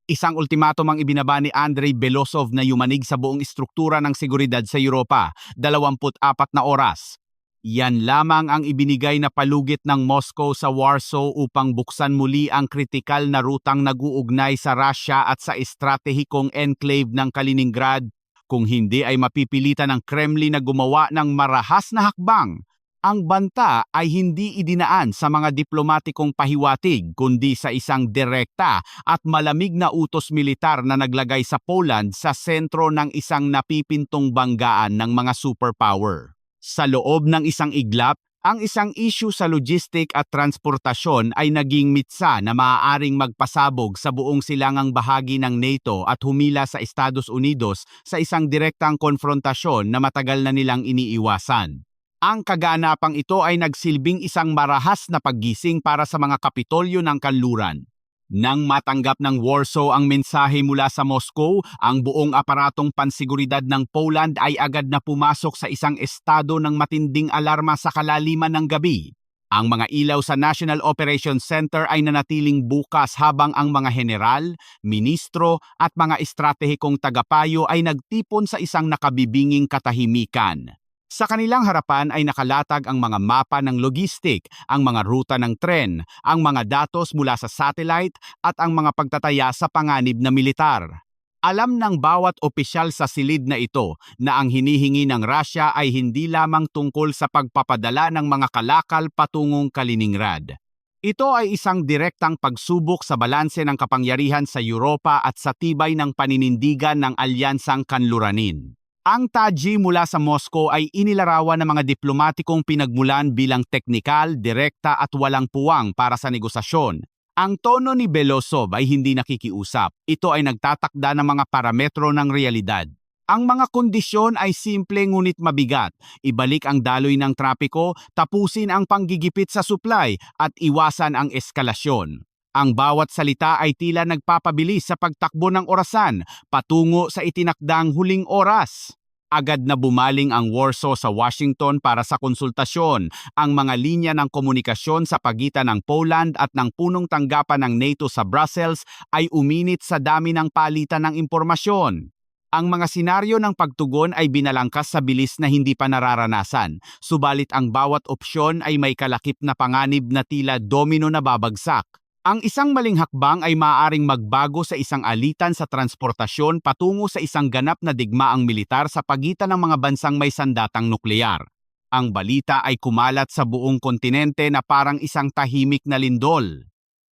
Isang ultimatum ang ibinaba ni Andrei Belosov na yumanig sa buong istruktura ng seguridad sa Europa, 24 na oras. Yan lamang ang ibinigay na palugit ng Moscow sa Warsaw upang buksan muli ang kritikal na rutang nag-uugnay sa Russia at sa estratehikong enclave ng Kaliningrad. Kung hindi ay mapipilitan ng Kremlin na gumawa ng marahas na hakbang. Ang banta ay hindi idinaan sa mga diplomatikong pahiwatig kundi sa isang direkta at malamig na utos militar na naglagay sa Poland sa sentro ng isang napipintong banggaan ng mga superpower. Sa loob ng isang iglap, ang isang issue sa logistic at transportasyon ay naging mitsa na maaaring magpasabog sa buong silangang bahagi ng NATO at humila sa Estados Unidos sa isang direktang konfrontasyon na matagal na nilang iniiwasan. Ang kaganapang ito ay nagsilbing isang marahas na paggising para sa mga kapitolyo ng kanluran. Nang matanggap ng Warsaw ang mensahe mula sa Moscow, ang buong aparatong pansiguridad ng Poland ay agad na pumasok sa isang estado ng matinding alarma sa kalaliman ng gabi. Ang mga ilaw sa National Operations Center ay nanatiling bukas habang ang mga general, ministro at mga estratehikong tagapayo ay nagtipon sa isang nakabibinging katahimikan. Sa kanilang harapan ay nakalatag ang mga mapa ng logistik, ang mga ruta ng tren, ang mga datos mula sa satellite at ang mga pagtataya sa panganib na militar. Alam ng bawat opisyal sa silid na ito na ang hinihingi ng Russia ay hindi lamang tungkol sa pagpapadala ng mga kalakal patungong Kaliningrad. Ito ay isang direktang pagsubok sa balanse ng kapangyarihan sa Europa at sa tibay ng paninindigan ng alyansang kanluranin. Ang taji mula sa Moscow ay inilarawan ng mga diplomatikong pinagmulan bilang teknikal, direkta at walang puwang para sa negosasyon. Ang tono ni Belosov ay hindi nakikiusap. Ito ay nagtatakda ng mga parametro ng realidad. Ang mga kondisyon ay simple ngunit mabigat. Ibalik ang daloy ng trapiko, tapusin ang panggigipit sa supply at iwasan ang eskalasyon. Ang bawat salita ay tila nagpapabilis sa pagtakbo ng orasan, patungo sa itinakdang huling oras. Agad na bumaling ang Warsaw sa Washington para sa konsultasyon. Ang mga linya ng komunikasyon sa pagitan ng Poland at ng punong tanggapan ng NATO sa Brussels ay uminit sa dami ng palitan ng impormasyon. Ang mga senaryo ng pagtugon ay binalangkas sa bilis na hindi pa nararanasan, subalit ang bawat opsyon ay may kalakip na panganib na tila domino na babagsak. Ang isang maling hakbang ay maaaring magbago sa isang alitan sa transportasyon patungo sa isang ganap na digmaang militar sa pagitan ng mga bansang may sandatang nuklear. Ang balita ay kumalat sa buong kontinente na parang isang tahimik na lindol.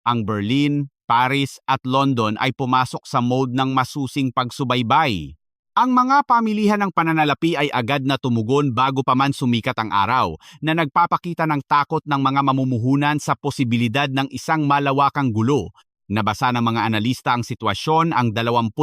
Ang Berlin, Paris at London ay pumasok sa mode ng masusing pagsubaybay. Ang mga pamilihan ng pananalapi ay agad na tumugon bago pa man sumikat ang araw, na nagpapakita ng takot ng mga mamumuhunan sa posibilidad ng isang malawakang gulo. Nabasa ng mga analista ang sitwasyon, ang 24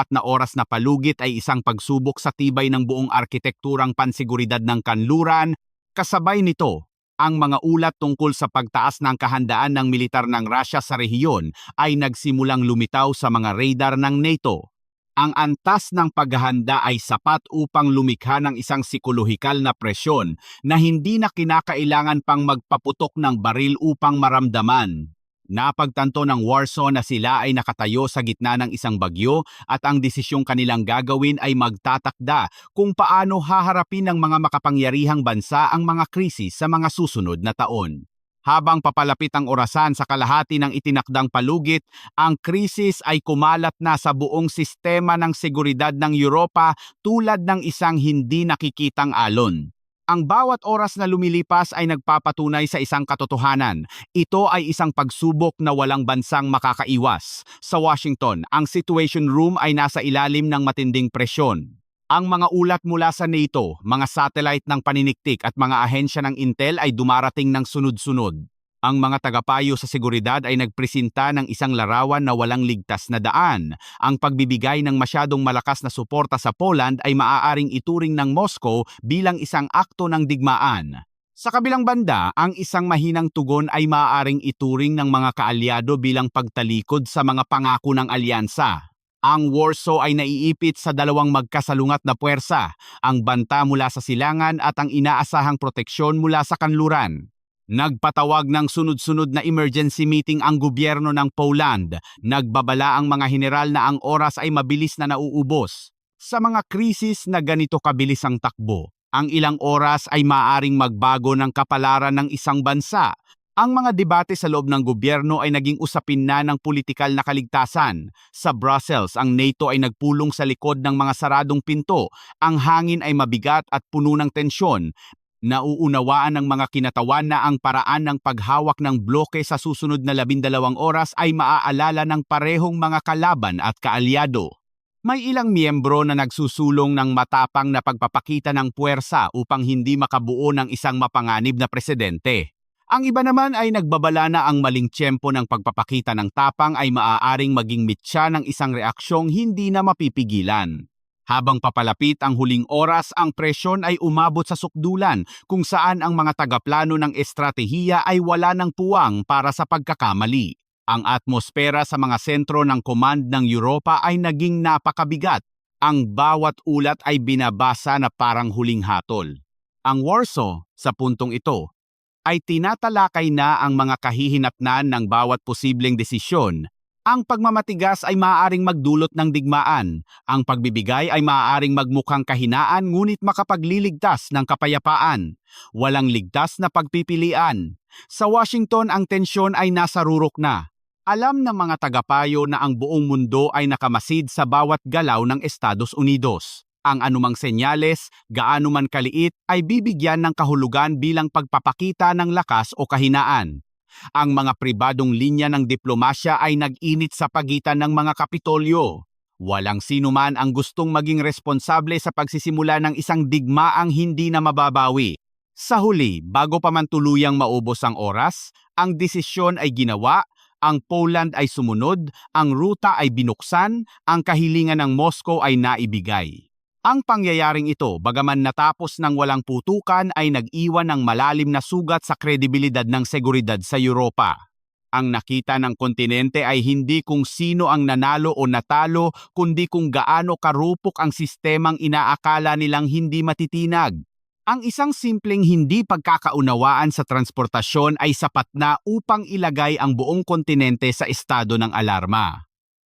na oras na palugit ay isang pagsubok sa tibay ng buong arkitekturang pansiguridad ng kanluran. Kasabay nito, ang mga ulat tungkol sa pagtaas ng kahandaan ng militar ng Russia sa rehiyon ay nagsimulang lumitaw sa mga radar ng NATO. Ang antas ng paghahanda ay sapat upang lumikha ng isang psikolohikal na presyon na hindi na kinakailangan pang magpaputok ng baril upang maramdaman. Napagtanto ng Warsaw na sila ay nakatayo sa gitna ng isang bagyo at ang desisyong kanilang gagawin ay magtatakda kung paano haharapin ng mga makapangyarihang bansa ang mga krisis sa mga susunod na taon. Habang papalapit ang orasan sa kalahati ng itinakdang palugit, ang krisis ay kumalat na sa buong sistema ng seguridad ng Europa tulad ng isang hindi nakikitang alon. Ang bawat oras na lumilipas ay nagpapatunay sa isang katotohanan. Ito ay isang pagsubok na walang bansang makakaiwas. Sa Washington, ang Situation Room ay nasa ilalim ng matinding presyon. Ang mga ulat mula sa NATO, mga satellite ng paniniktik at mga ahensya ng Intel ay dumarating ng sunod-sunod. Ang mga tagapayo sa seguridad ay nagpresenta ng isang larawan na walang ligtas na daan. Ang pagbibigay ng masyadong malakas na suporta sa Poland ay maaaring ituring ng Moscow bilang isang akto ng digmaan. Sa kabilang banda, ang isang mahinang tugon ay maaaring ituring ng mga kaalyado bilang pagtalikod sa mga pangako ng alyansa. Ang Warsaw ay naiipit sa dalawang magkasalungat na puwersa, ang banta mula sa silangan at ang inaasahang proteksyon mula sa kanluran. Nagpatawag ng sunod-sunod na emergency meeting ang gobyerno ng Poland. Nagbabala ang mga general na ang oras ay mabilis na nauubos. Sa mga krisis na ganito kabilis ang takbo, ang ilang oras ay maaaring magbago ng kapalaran ng isang bansa. Ang mga debate sa loob ng gobyerno ay naging usapin na ng politikal na kaligtasan. Sa Brussels, ang NATO ay nagpulong sa likod ng mga saradong pinto. Ang hangin ay mabigat at puno ng tensyon. Nauunawaan ng mga kinatawan na ang paraan ng paghawak ng bloke sa susunod na 12 oras ay maaalala ng parehong mga kalaban at kaalyado. May ilang miyembro na nagsusulong ng matapang na pagpapakita ng puwersa upang hindi makabuo ng isang mapanganib na presidente. Ang iba naman ay nagbabala na ang maling tiyempo ng pagpapakita ng tapang ay maaaring maging mitya ng isang reaksyong hindi na mapipigilan. Habang papalapit ang huling oras, ang presyon ay umabot sa sukdulan kung saan ang mga tagaplano ng estratehiya ay wala ng puwang para sa pagkakamali. Ang atmosfera sa mga sentro ng command ng Europa ay naging napakabigat. Ang bawat ulat ay binabasa na parang huling hatol. Ang Warsaw, sa puntong ito, ay tinatalakay na ang mga kahihinatnan ng bawat posibleng desisyon. Ang pagmamatigas ay maaaring magdulot ng digmaan. Ang pagbibigay ay maaaring magmukhang kahinaan ngunit makapagliligtas ng kapayapaan. Walang ligtas na pagpipilian. Sa Washington, ang tensyon ay nasa rurok na. Alam ng mga tagapayo na ang buong mundo ay nakamasid sa bawat galaw ng Estados Unidos. Ang anumang senyales, gaano man kaliit, ay bibigyan ng kahulugan bilang pagpapakita ng lakas o kahinaan. Ang mga pribadong linya ng diplomasya ay nag-init sa pagitan ng mga kapitolyo. Walang sino man ang gustong maging responsable sa pagsisimula ng isang digmaang hindi na mababawi. Sa huli, bago pa man tuluyang maubos ang oras, ang desisyon ay ginawa, ang Poland ay sumunod, ang ruta ay binuksan, ang kahilingan ng Moscow ay naibigay. Ang pangyayaring ito, bagaman natapos ng walang putukan, ay nag-iwan ng malalim na sugat sa kredibilidad ng seguridad sa Europa. Ang nakita ng kontinente ay hindi kung sino ang nanalo o natalo, kundi kung gaano karupok ang sistemang inaakala nilang hindi matitinag. Ang isang simpleng hindi pagkakaunawaan sa transportasyon ay sapat na upang ilagay ang buong kontinente sa estado ng alarma.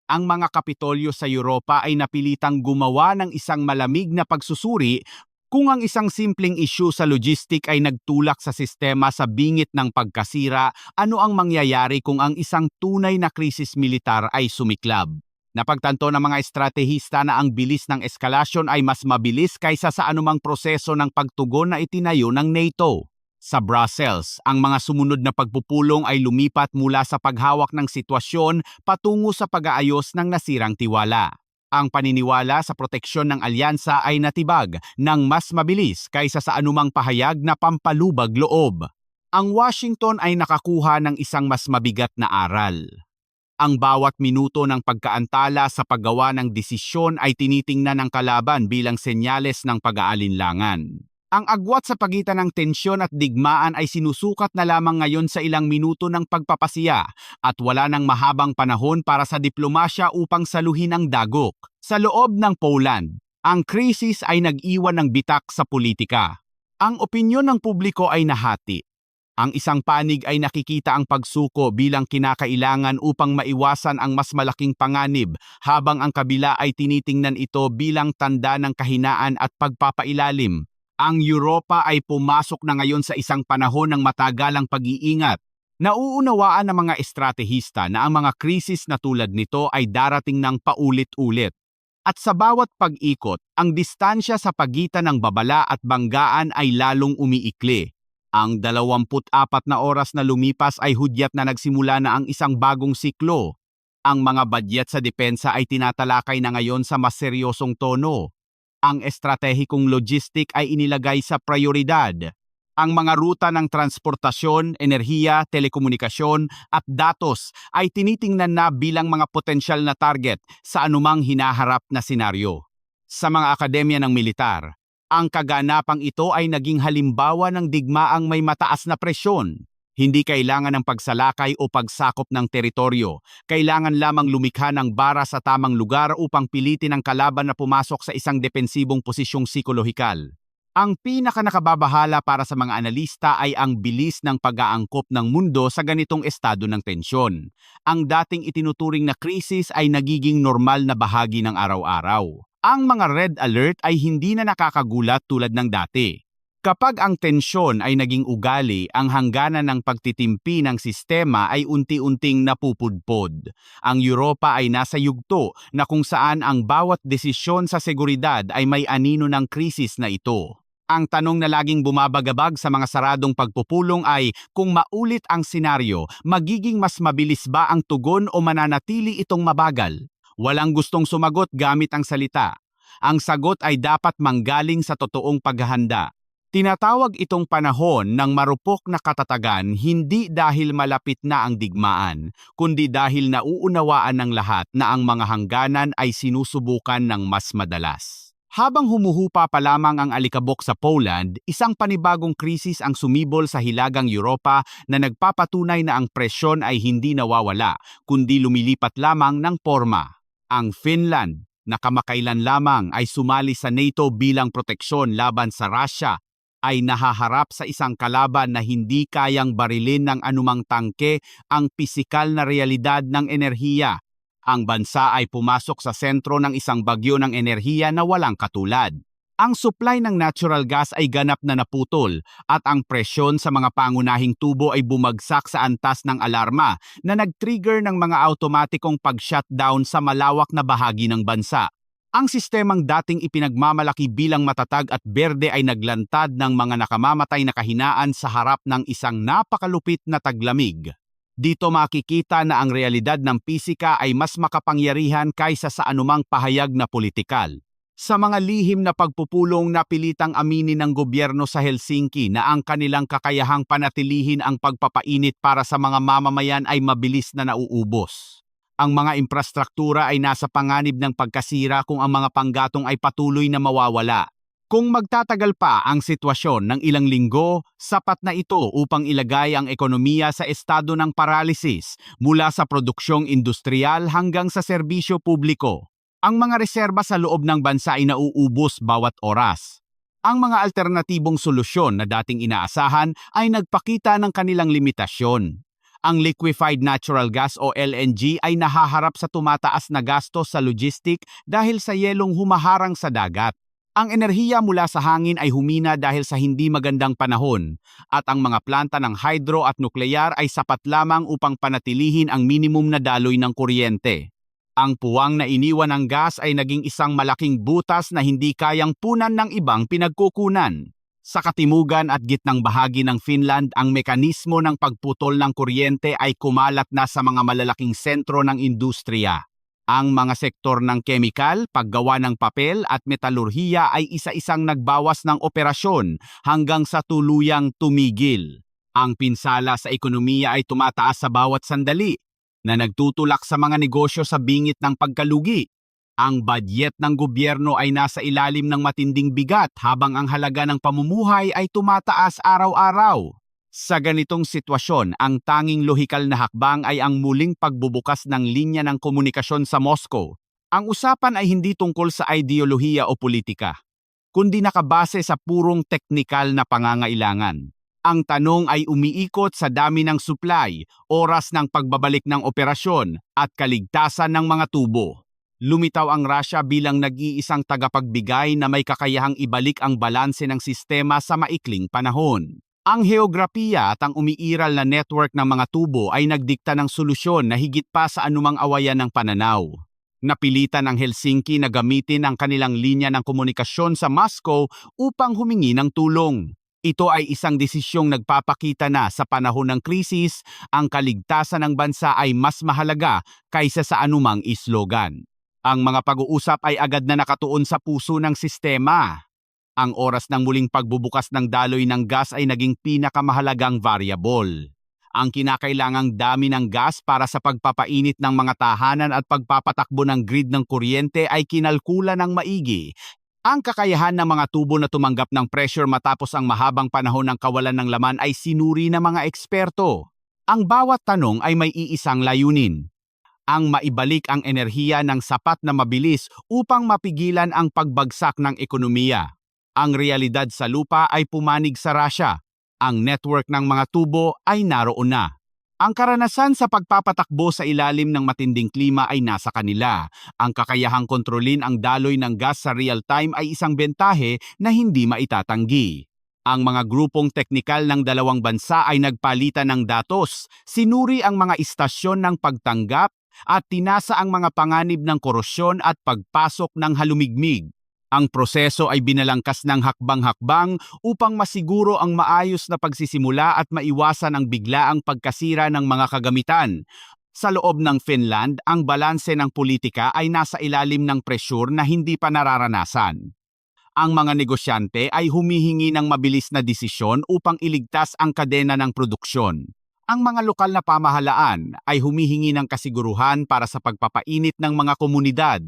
Ang mga kapitolyo sa Europa ay napilitang gumawa ng isang malamig na pagsusuri kung ang isang simpleng issue sa logistic ay nagtulak sa sistema sa bingit ng pagkasira, ano ang mangyayari kung ang isang tunay na krisis militar ay sumiklab. Napagtanto ng mga estratehista na ang bilis ng eskalasyon ay mas mabilis kaysa sa anumang proseso ng pagtugon na itinayo ng NATO. Sa Brussels, ang mga sumunod na pagpupulong ay lumipat mula sa paghawak ng sitwasyon patungo sa pag-aayos ng nasirang tiwala. Ang paniniwala sa proteksyon ng alyansa ay natibag ng mas mabilis kaysa sa anumang pahayag na pampalubag loob. Ang Washington ay nakakuha ng isang mas mabigat na aral. Ang bawat minuto ng pagkaantala sa paggawa ng desisyon ay tinitingnan ng kalaban bilang senyales ng pag-aalinlangan. Ang agwat sa pagitan ng tensyon at digmaan ay sinusukat na lamang ngayon sa ilang minuto ng pagpapasiya at wala nang mahabang panahon para sa diplomasya upang saluhin ang dagok. Sa loob ng Poland, ang krisis ay nag-iwan ng bitak sa politika. Ang opinyon ng publiko ay nahati. Ang isang panig ay nakikita ang pagsuko bilang kinakailangan upang maiwasan ang mas malaking panganib, habang ang kabila ay tinitingnan ito bilang tanda ng kahinaan at pagpapailalim. Ang Europa ay pumasok na ngayon sa isang panahon ng matagalang pag-iingat. Nauunawaan ng mga estratehista na ang mga krisis na tulad nito ay darating ng paulit-ulit. At sa bawat pag-ikot, ang distansya sa pagitan ng babala at banggaan ay lalong umiikli. Ang 24 na oras na lumipas ay hudyat na nagsimula na ang isang bagong siklo. Ang mga badyet sa depensa ay tinatalakay na ngayon sa mas seryosong tono. Ang estratehikong logistic ay inilagay sa prioridad. Ang mga ruta ng transportasyon, enerhiya, telekomunikasyon at datos ay tinitingnan na bilang mga potensyal na target sa anumang hinaharap na senaryo. Sa mga akademya ng militar, ang kaganapang ito ay naging halimbawa ng digmaang may mataas na presyon. Hindi kailangan ng pagsalakay o pagsakop ng teritoryo. Kailangan lamang lumikha ng bara sa tamang lugar upang pilitin ang kalaban na pumasok sa isang depensibong posisyong psikolohikal. Ang pinakanakababahala para sa mga analista ay ang bilis ng pag-aangkop ng mundo sa ganitong estado ng tensyon. Ang dating itinuturing na krisis ay nagiging normal na bahagi ng araw-araw. Ang mga red alert ay hindi na nakakagulat tulad ng dati. Kapag ang tensyon ay naging ugali, ang hangganan ng pagtitimpi ng sistema ay unti-unting napupudpod. Ang Europa ay nasa yugto na kung saan ang bawat desisyon sa seguridad ay may anino ng krisis na ito. Ang tanong na laging bumabagabag sa mga saradong pagpupulong ay kung maulit ang senaryo, magiging mas mabilis ba ang tugon o mananatili itong mabagal? Walang gustong sumagot gamit ang salita. Ang sagot ay dapat manggaling sa totoong paghahanda. Tinatawag itong panahon ng marupok na katatagan hindi dahil malapit na ang digmaan, kundi dahil nauunawaan ng lahat na ang mga hangganan ay sinusubukan ng mas madalas. Habang humuhupa pa lamang ang alikabok sa Poland, isang panibagong krisis ang sumibol sa hilagang Europa na nagpapatunay na ang presyon ay hindi nawawala, kundi lumilipat lamang ng porma. Ang Finland, na kamakailan lamang ay sumali sa NATO bilang proteksyon laban sa Russia, ay nahaharap sa isang kalaban na hindi kayang barilin ng anumang tangke ang pisikal na realidad ng enerhiya. Ang bansa ay pumasok sa sentro ng isang bagyo ng enerhiya na walang katulad. Ang supply ng natural gas ay ganap na naputol at ang presyon sa mga pangunahing tubo ay bumagsak sa antas ng alarma na nag-trigger ng mga automatikong pag-shutdown sa malawak na bahagi ng bansa. Ang sistemang dating ipinagmamalaki bilang matatag at berde ay naglantad ng mga nakamamatay na kahinaan sa harap ng isang napakalupit na taglamig. Dito makikita na ang realidad ng pisika ay mas makapangyarihan kaysa sa anumang pahayag na politikal. Sa mga lihim na pagpupulong na pilitang aminin ng gobyerno sa Helsinki na ang kanilang kakayahang panatilihin ang pagpapainit para sa mga mamamayan ay mabilis na nauubos. Ang mga infrastruktura ay nasa panganib ng pagkasira kung ang mga panggatong ay patuloy na mawawala. Kung magtatagal pa ang sitwasyon ng ilang linggo, sapat na ito upang ilagay ang ekonomiya sa estado ng paralysis mula sa produksyong industrial hanggang sa serbisyo publiko. Ang mga reserba sa loob ng bansa ay nauubos bawat oras. Ang mga alternatibong solusyon na dating inaasahan ay nagpakita ng kanilang limitasyon. Ang liquefied natural gas o LNG ay nahaharap sa tumataas na gastos sa logistic dahil sa yelong humaharang sa dagat. Ang enerhiya mula sa hangin ay humina dahil sa hindi magandang panahon at ang mga planta ng hydro at nuklear ay sapat lamang upang panatilihin ang minimum na daloy ng kuryente. Ang puwang na iniwan ng gas ay naging isang malaking butas na hindi kayang punan ng ibang pinagkukunan. Sa katimugan at gitnang bahagi ng Finland, ang mekanismo ng pagputol ng kuryente ay kumalat na sa mga malalaking sentro ng industriya. Ang mga sektor ng kemikal, paggawa ng papel at metalurhiya ay isa-isang nagbawas ng operasyon hanggang sa tuluyang tumigil. Ang pinsala sa ekonomiya ay tumataas sa bawat sandali na nagtutulak sa mga negosyo sa bingit ng pagkalugi. Ang budget ng gobyerno ay nasa ilalim ng matinding bigat habang ang halaga ng pamumuhay ay tumataas araw-araw. Sa ganitong sitwasyon, ang tanging lohikal na hakbang ay ang muling pagbubukas ng linya ng komunikasyon sa Moscow. Ang usapan ay hindi tungkol sa ideolohiya o politika, kundi nakabase sa purong teknikal na pangangailangan. Ang tanong ay umiikot sa dami ng supply, oras ng pagbabalik ng operasyon, at kaligtasan ng mga tubo. Lumitaw ang Russia bilang nag-iisang tagapagbigay na may kakayahang ibalik ang balanse ng sistema sa maikling panahon. Ang heograpiya at ang umiiral na network ng mga tubo ay nagdikta ng solusyon na higit pa sa anumang awayan ng pananaw. Napilitan ang Helsinki na gamitin ang kanilang linya ng komunikasyon sa Moscow upang humingi ng tulong. Ito ay isang desisyong nagpapakita na sa panahon ng krisis, ang kaligtasan ng bansa ay mas mahalaga kaysa sa anumang islogan. Ang mga pag-uusap ay agad na nakatuon sa puso ng sistema. Ang oras ng muling pagbubukas ng daloy ng gas ay naging pinakamahalagang variable. Ang kinakailangang dami ng gas para sa pagpapainit ng mga tahanan at pagpapatakbo ng grid ng kuryente ay kinalkula ng maigi. Ang kakayahan ng mga tubo na tumanggap ng pressure matapos ang mahabang panahon ng kawalan ng laman ay sinuri ng mga eksperto. Ang bawat tanong ay may iisang layunin: ang maibalik ang enerhiya ng sapat na mabilis upang mapigilan ang pagbagsak ng ekonomiya. Ang realidad sa lupa ay pumanig sa Russia. Ang network ng mga tubo ay naroon na. Ang karanasan sa pagpapatakbo sa ilalim ng matinding klima ay nasa kanila. Ang kakayahang kontrolin ang daloy ng gas sa real time ay isang bentahe na hindi maitatanggi. Ang mga grupong teknikal ng dalawang bansa ay nagpalitan ng datos, sinuri ang mga istasyon ng pagtanggap at tinasa ang mga panganib ng korosyon at pagpasok ng halumigmig. Ang proseso ay binalangkas ng hakbang-hakbang upang masiguro ang maayos na pagsisimula at maiwasan ang biglaang pagkasira ng mga kagamitan. Sa loob ng Finland, ang balanse ng politika ay nasa ilalim ng presyur na hindi pa nararanasan. Ang mga negosyante ay humihingi ng mabilis na desisyon upang iligtas ang kadena ng produksyon. Ang mga lokal na pamahalaan ay humihingi ng kasiguruhan para sa pagpapainit ng mga komunidad.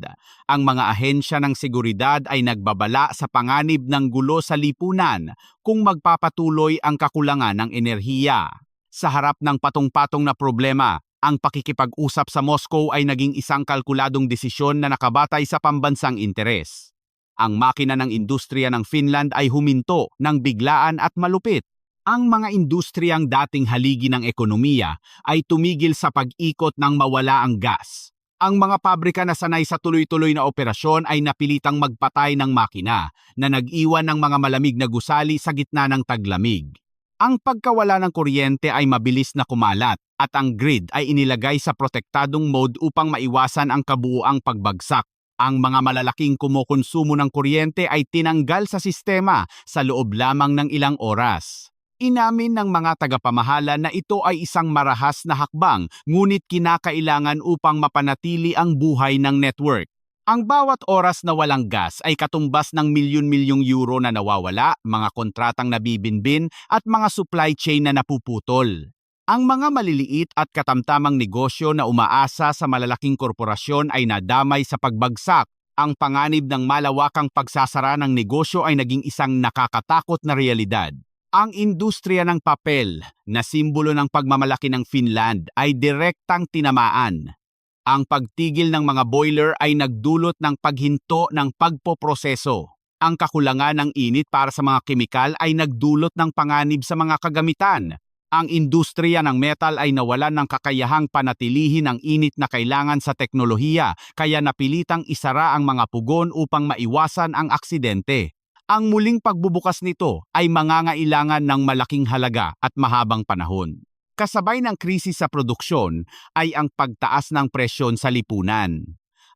Ang mga ahensya ng seguridad ay nagbabala sa panganib ng gulo sa lipunan kung magpapatuloy ang kakulangan ng enerhiya. Sa harap ng patong-patong na problema, ang pakikipag-usap sa Moscow ay naging isang kalkuladong desisyon na nakabatay sa pambansang interes. Ang makina ng industriya ng Finland ay huminto ng biglaan at malupit. Ang mga industriyang dating haligi ng ekonomiya ay tumigil sa pag-ikot nang mawala ang gas. Ang mga pabrika na sanay sa tuloy-tuloy na operasyon ay napilitang magpatay ng makina na nag-iwan ng mga malamig na gusali sa gitna ng taglamig. Ang pagkawala ng kuryente ay mabilis na kumalat at ang grid ay inilagay sa protektadong mode upang maiwasan ang kabuuang pagbagsak. Ang mga malalaking kumukonsumo ng kuryente ay tinanggal sa sistema sa loob lamang ng ilang oras. Inamin ng mga tagapamahala na ito ay isang marahas na hakbang, ngunit kinakailangan upang mapanatili ang buhay ng network. Ang bawat oras na walang gas ay katumbas ng milyon-milyong euro na nawawala, mga kontratang nabibinbin at mga supply chain na napuputol. Ang mga maliliit at katamtamang negosyo na umaasa sa malalaking korporasyon ay nadamay sa pagbagsak. Ang panganib ng malawakang pagsasara ng negosyo ay naging isang nakakatakot na realidad. Ang industriya ng papel, na simbolo ng pagmamalaki ng Finland, ay direktang tinamaan. Ang pagtigil ng mga boiler ay nagdulot ng paghinto ng pagpoproseso. Ang kakulangan ng init para sa mga kemikal ay nagdulot ng panganib sa mga kagamitan. Ang industriya ng metal ay nawalan ng kakayahang panatilihin ang init na kailangan sa teknolohiya, kaya napilitang isara ang mga pugon upang maiwasan ang aksidente. Ang muling pagbubukas nito ay mangangailangan ng malaking halaga at mahabang panahon. Kasabay ng krisis sa produksyon ay ang pagtaas ng presyon sa lipunan.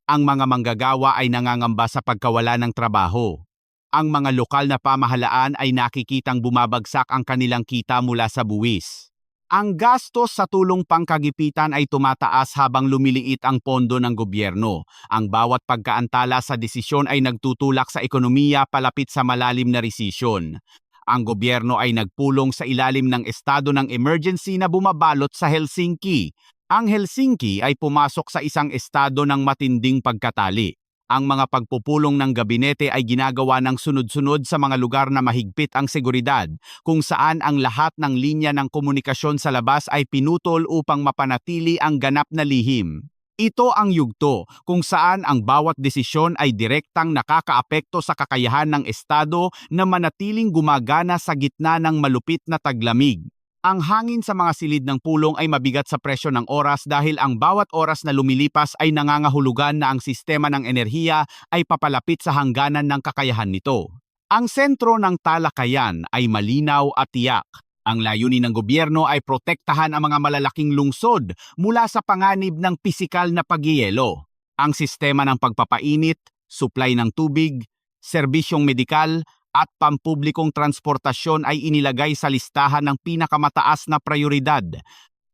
Ang mga manggagawa ay nangangamba sa pagkawala ng trabaho. Ang mga lokal na pamahalaan ay nakikitang bumabagsak ang kanilang kita mula sa buwis. Ang gastos sa tulong pangkagipitan ay tumataas habang lumiliit ang pondo ng gobyerno. Ang bawat pagkaantala sa desisyon ay nagtutulak sa ekonomiya palapit sa malalim na resesyon. Ang gobyerno ay nagpulong sa ilalim ng estado ng emergency na bumabalot sa Helsinki. Ang Helsinki ay pumasok sa isang estado ng matinding pagkatali. Ang mga pagpupulong ng gabinete ay ginagawa ng sunod-sunod sa mga lugar na mahigpit ang seguridad, kung saan ang lahat ng linya ng komunikasyon sa labas ay pinutol upang mapanatili ang ganap na lihim. Ito ang yugto kung saan ang bawat desisyon ay direktang nakakaapekto sa kakayahan ng estado na manatiling gumagana sa gitna ng malupit na taglamig. Ang hangin sa mga silid ng pulong ay mabigat sa presyo ng oras dahil ang bawat oras na lumilipas ay nangangahulugan na ang sistema ng enerhiya ay papalapit sa hangganan ng kakayahan nito. Ang sentro ng talakayan ay malinaw at tiyak. Ang layunin ng gobyerno ay protektahan ang mga malalaking lungsod mula sa panganib ng pisikal na pagyeyelo. Ang sistema ng pagpapainit, supply ng tubig, serbisyong medikal, at pampublikong transportasyon ay inilagay sa listahan ng pinakamataas na prioridad.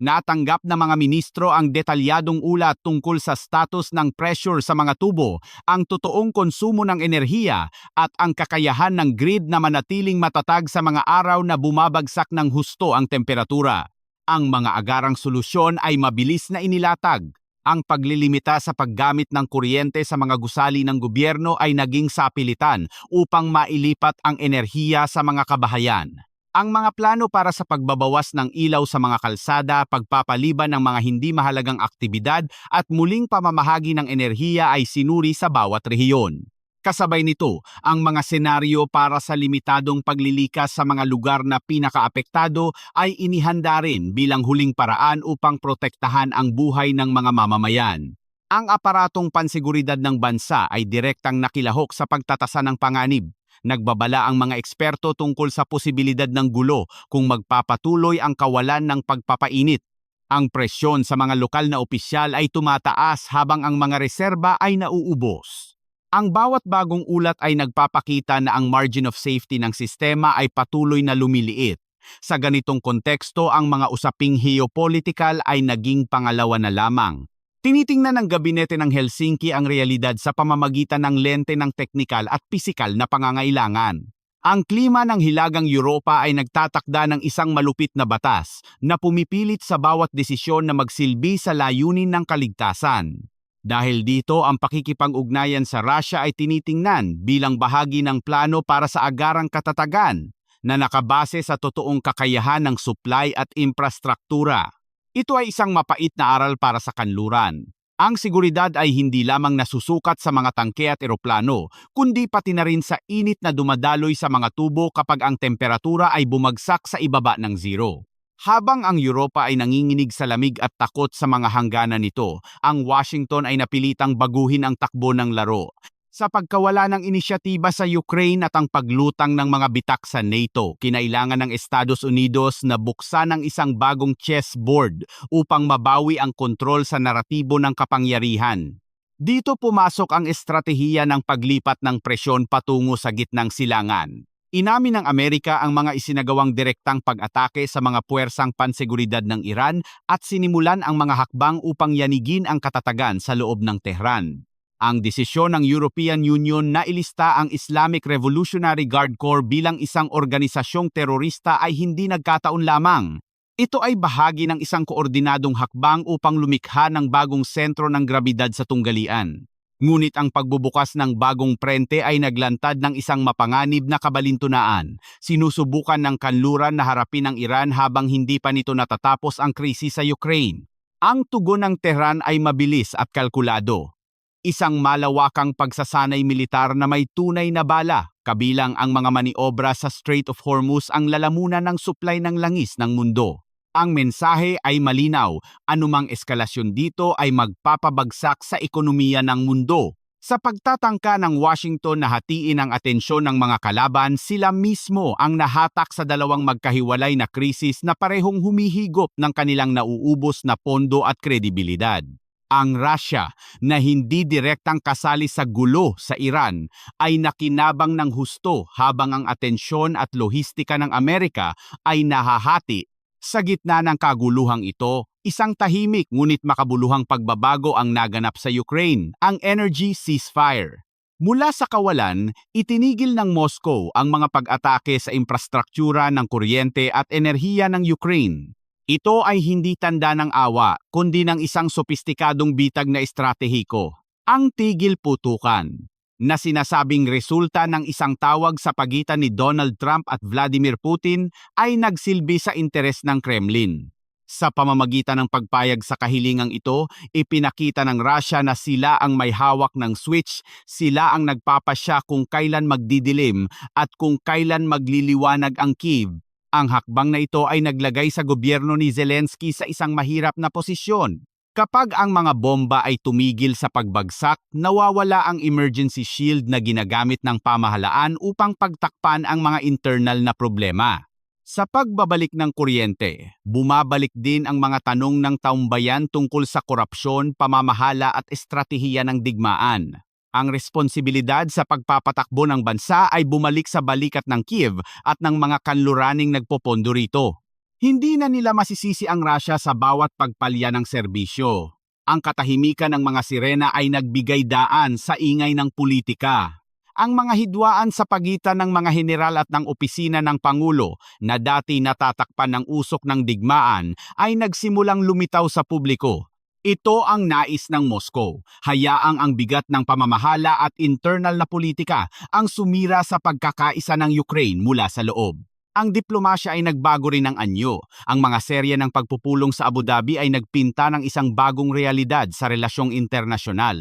Natanggap ng mga ministro ang detalyadong ulat tungkol sa status ng pressure sa mga tubo, ang totoong konsumo ng enerhiya, at ang kakayahan ng grid na manatiling matatag sa mga araw na bumabagsak ng husto ang temperatura. Ang mga agarang solusyon ay mabilis na inilatag. Ang paglilimita sa paggamit ng kuryente sa mga gusali ng gobyerno ay naging sapilitan upang mailipat ang enerhiya sa mga kabahayan. Ang mga plano para sa pagbabawas ng ilaw sa mga kalsada, pagpapaliban ng mga hindi mahalagang aktibidad at muling pamamahagi ng enerhiya ay sinuri sa bawat rehiyon. Kasabay nito, ang mga senaryo para sa limitadong paglilikas sa mga lugar na pinakaapektado ay inihanda rin bilang huling paraan upang protektahan ang buhay ng mga mamamayan. Ang aparatong pansiguridad ng bansa ay direktang nakilahok sa pagtatasa ng panganib. Nagbabala ang mga eksperto tungkol sa posibilidad ng gulo kung magpapatuloy ang kawalan ng pagpapainit. Ang presyon sa mga lokal na opisyal ay tumataas habang ang mga reserba ay nauubos. Ang bawat bagong ulat ay nagpapakita na ang margin of safety ng sistema ay patuloy na lumiliit. Sa ganitong konteksto, ang mga usaping geopolitikal ay naging pangalawa na lamang. Tinitingnan ng gabinete ng Helsinki ang realidad sa pamamagitan ng lente ng teknikal at pisikal na pangangailangan. Ang klima ng Hilagang Europa ay nagtatakda ng isang malupit na batas na pumipilit sa bawat desisyon na magsilbi sa layunin ng kaligtasan. Dahil dito, ang pakikipag-ugnayan sa Russia ay tinitingnan bilang bahagi ng plano para sa agarang katatagan na nakabase sa totoong kakayahan ng supply at infrastruktura. Ito ay isang mapait na aral para sa kanluran. Ang seguridad ay hindi lamang nasusukat sa mga tangke at eroplano, kundi pati na rin sa init na dumadaloy sa mga tubo kapag ang temperatura ay bumagsak sa ibaba ng zero. Habang ang Europa ay nanginginig sa lamig at takot sa mga hangganan nito, ang Washington ay napilitang baguhin ang takbo ng laro. Sa pagkawala ng inisyatiba sa Ukraine at ang paglutang ng mga bitak sa NATO, kinailangan ng Estados Unidos na buksan ang isang bagong chessboard upang mabawi ang kontrol sa naratibo ng kapangyarihan. Dito pumasok ang estratehiya ng paglipat ng presyon patungo sa gitnang silangan. Inamin ng Amerika ang mga isinagawang direktang pag-atake sa mga puwersang panseguridad ng Iran at sinimulan ang mga hakbang upang yanigin ang katatagan sa loob ng Tehran. Ang desisyon ng European Union na ilista ang Islamic Revolutionary Guard Corps bilang isang organisasyong terorista ay hindi nagkataon lamang. Ito ay bahagi ng isang koordinadong hakbang upang lumikha ng bagong sentro ng grabidad sa tunggalian. Ngunit ang pagbubukas ng bagong prente ay naglantad ng isang mapanganib na kabalintunaan. Sinusubukan ng kanluran na harapin ang Iran habang hindi pa nito natatapos ang krisis sa Ukraine. Ang tugon ng Tehran ay mabilis at kalkulado. Isang malawakang pagsasanay militar na may tunay na bala, kabilang ang mga maniobra sa Strait of Hormuz ang lalamunan ng supply ng langis ng mundo. Ang mensahe ay malinaw, anumang eskalasyon dito ay magpapabagsak sa ekonomiya ng mundo. Sa pagtatangka ng Washington na hatiin ang atensyon ng mga kalaban, sila mismo ang nahatak sa dalawang magkahiwalay na krisis na parehong humihigop ng kanilang nauubos na pondo at kredibilidad. Ang Russia, na hindi direktang kasali sa gulo sa Iran, ay nakinabang ng husto habang ang atensyon at lohistika ng Amerika ay nahahati. Sa gitna ng kaguluhang ito, isang tahimik ngunit makabuluhang pagbabago ang naganap sa Ukraine, ang energy ceasefire. Mula sa kawalan, itinigil ng Moscow ang mga pag-atake sa infrastruktura ng kuryente at enerhiya ng Ukraine. Ito ay hindi tanda ng awa, kundi ng isang sopistikadong bitag na estratehiko, ang tigil putukan, na sinasabing resulta ng isang tawag sa pagitan ni Donald Trump at Vladimir Putin ay nagsilbi sa interes ng Kremlin. Sa pamamagitan ng pagpayag sa kahilingang ito, ipinakita ng Russia na sila ang may hawak ng switch, sila ang nagpapasya kung kailan magdidilim at kung kailan magliliwanag ang Kyiv. Ang hakbang na ito ay naglagay sa gobyerno ni Zelensky sa isang mahirap na posisyon. Kapag ang mga bomba ay tumigil sa pagbagsak, nawawala ang emergency shield na ginagamit ng pamahalaan upang pagtakpan ang mga internal na problema. Sa pagbabalik ng kuryente, bumabalik din ang mga tanong ng taumbayan tungkol sa korupsyon, pamamahala at estratehiya ng digmaan. Ang responsibilidad sa pagpapatakbo ng bansa ay bumalik sa balikat ng Kyiv at ng mga kanluraning nagpopondo rito. Hindi na nila masisisi ang Russia sa bawat pagpalya ng serbisyo. Ang katahimikan ng mga sirena ay nagbigay daan sa ingay ng politika. Ang mga hidwaan sa pagitan ng mga general at ng opisina ng Pangulo na dati natatakpan ng usok ng digmaan ay nagsimulang lumitaw sa publiko. Ito ang nais ng Moscow. Hayaang ang bigat ng pamamahala at internal na politika ang sumira sa pagkakaisa ng Ukraine mula sa loob. Ang diplomasya ay nagbago rin ng anyo. Ang mga serye ng pagpupulong sa Abu Dhabi ay nagpinta ng isang bagong realidad sa relasyong internasyonal.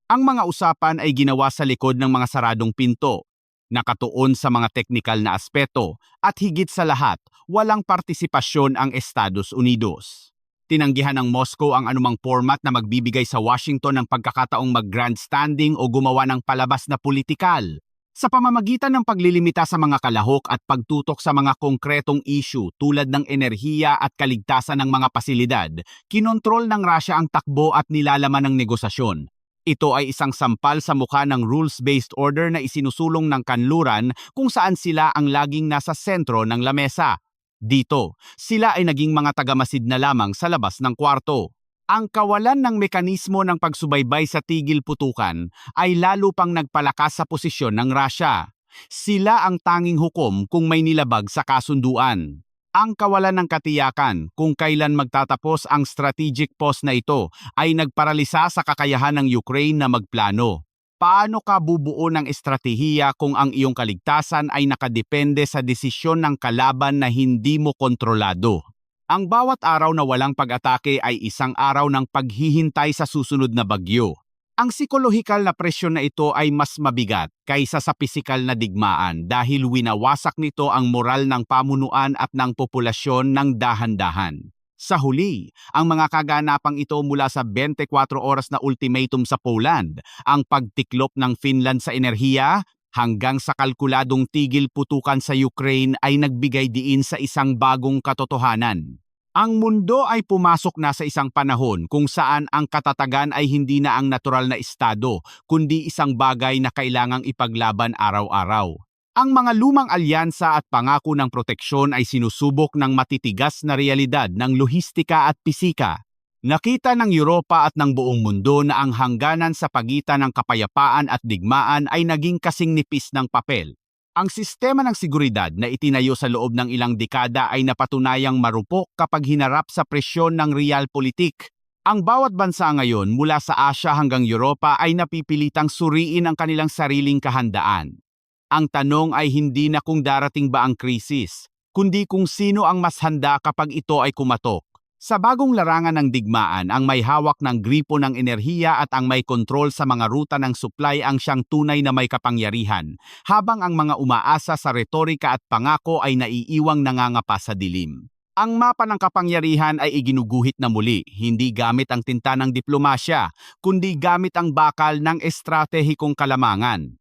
Ang mga usapan ay ginawa sa likod ng mga saradong pinto, nakatuon sa mga teknikal na aspeto, at higit sa lahat, walang partisipasyon ang Estados Unidos. Tinanggihan ng Moscow ang anumang format na magbibigay sa Washington ng pagkakataong mag-grandstanding o gumawa ng palabas na politikal. Sa pamamagitan ng paglilimita sa mga kalahok at pagtutok sa mga konkretong issue tulad ng enerhiya at kaligtasan ng mga pasilidad, kinontrol ng Russia ang takbo at nilalaman ng negosasyon. Ito ay isang sampal sa mukha ng rules-based order na isinusulong ng kanluran kung saan sila ang laging nasa sentro ng lamesa. Dito, sila ay naging mga tagamasid na lamang sa labas ng kwarto. Ang kawalan ng mekanismo ng pagsubaybay sa tigil putukan ay lalo pang nagpalakas sa posisyon ng Russia. Sila ang tanging hukom kung may nilabag sa kasunduan. Ang kawalan ng katiyakan kung kailan magtatapos ang strategic pause na ito ay nagparalisa sa kakayahan ng Ukraine na magplano. Paano ka bubuo ng estratehiya kung ang iyong kaligtasan ay nakadepende sa desisyon ng kalaban na hindi mo kontrolado? Ang bawat araw na walang pag-atake ay isang araw ng paghihintay sa susunod na bagyo. Ang psikolohikal na presyon na ito ay mas mabigat kaysa sa pisikal na digmaan dahil winawasak nito ang moral ng pamunuan at ng populasyon ng dahan-dahan. Sa huli, ang mga kaganapang ito mula sa 24 oras na ultimatum sa Poland, ang pagtiklop ng Finland sa enerhiya, hanggang sa kalkuladong tigil putukan sa Ukraine ay nagbigay diin sa isang bagong katotohanan. Ang mundo ay pumasok na sa isang panahon kung saan ang katatagan ay hindi na ang natural na estado, kundi isang bagay na kailangang ipaglaban araw-araw. Ang mga lumang alyansa at pangako ng proteksyon ay sinusubok ng matitigas na realidad ng lohistika at pisika. Nakita ng Europa at ng buong mundo na ang hangganan sa pagitan ng kapayapaan at digmaan ay naging kasing nipis ng papel. Ang sistema ng seguridad na itinayo sa loob ng ilang dekada ay napatunayang marupok kapag hinarap sa presyon ng realpolitik. Ang bawat bansa ngayon mula sa Asia hanggang Europa ay napipilitang suriin ang kanilang sariling kahandaan. Ang tanong ay hindi na kung darating ba ang krisis, kundi kung sino ang mas handa kapag ito ay kumatok. Sa bagong larangan ng digmaan, ang may hawak ng gripo ng enerhiya at ang may kontrol sa mga ruta ng supply ang siyang tunay na may kapangyarihan, habang ang mga umaasa sa retorika at pangako ay naiiwang nangangapa sa dilim. Ang mapa ng kapangyarihan ay iginuguhit na muli, hindi gamit ang tinta ng diplomasya, kundi gamit ang bakal ng estratehikong kalamangan.